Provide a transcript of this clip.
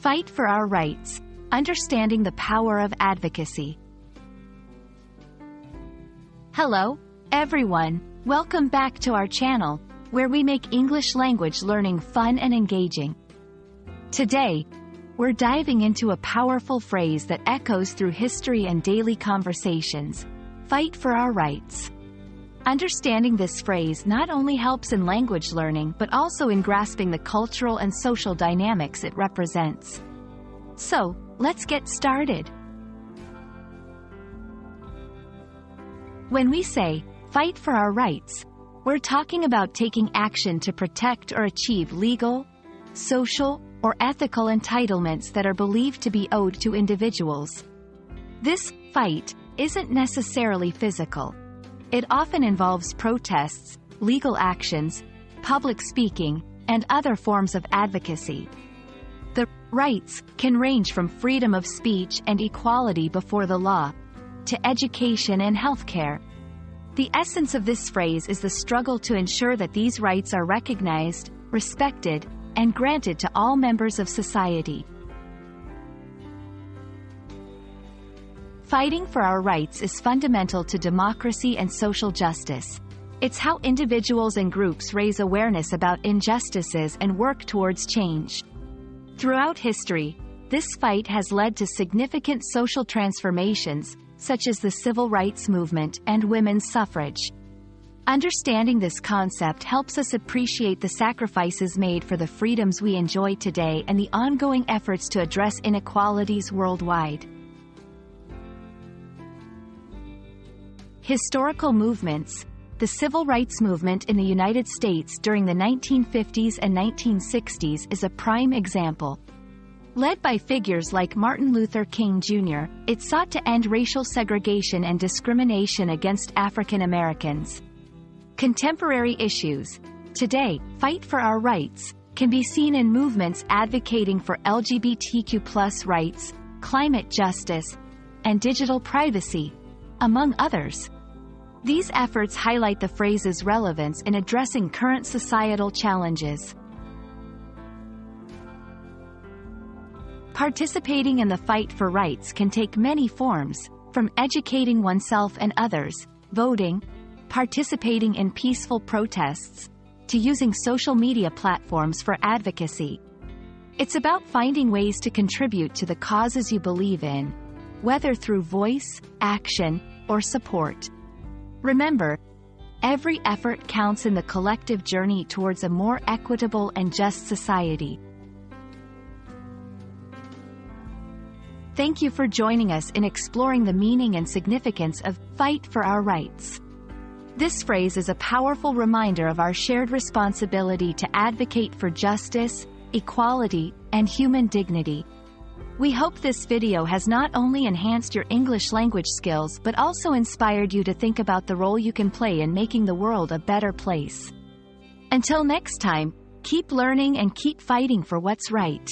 Fight for our rights. Understanding the power of advocacy. Hello, everyone. Welcome back to our channel, where we make English language learning fun and engaging. Today, we're diving into a powerful phrase that echoes through history and daily conversations: fight for our rights. Understanding this phrase not only helps in language learning but also in grasping the cultural and social dynamics it represents. So, let's get started. When we say, fight for our rights, we're talking about taking action to protect or achieve legal, social, or ethical entitlements that are believed to be owed to individuals. This fight isn't necessarily physical. It often involves protests, legal actions, public speaking, and other forms of advocacy. The rights can range from freedom of speech and equality before the law, to education and healthcare. The essence of this phrase is the struggle to ensure that these rights are recognized, respected, and granted to all members of society. Fighting for our rights is fundamental to democracy and social justice. It's how individuals and groups raise awareness about injustices and work towards change. Throughout history, this fight has led to significant social transformations, such as the civil rights movement and women's suffrage. Understanding this concept helps us appreciate the sacrifices made for the freedoms we enjoy today and the ongoing efforts to address inequalities worldwide. Historical movements. The civil rights movement in the United States during the 1950s and 1960s is a prime example. Led by figures like Martin Luther King Jr., it sought to end racial segregation and discrimination against African Americans. Contemporary issues. Today, fight for our rights can be seen in movements advocating for LGBTQ+ rights, climate justice, and digital privacy, among others. These efforts highlight the phrase's relevance in addressing current societal challenges. Participating in the fight for rights can take many forms, from educating oneself and others, voting, participating in peaceful protests, to using social media platforms for advocacy. It's about finding ways to contribute to the causes you believe in, whether through voice, action, or support. Remember, every effort counts in the collective journey towards a more equitable and just society. Thank you for joining us in exploring the meaning and significance of fight for our rights. This phrase is a powerful reminder of our shared responsibility to advocate for justice, equality, and human dignity. We hope this video has not only enhanced your English language skills but also inspired you to think about the role you can play in making the world a better place. Until next time, keep learning and keep fighting for what's right.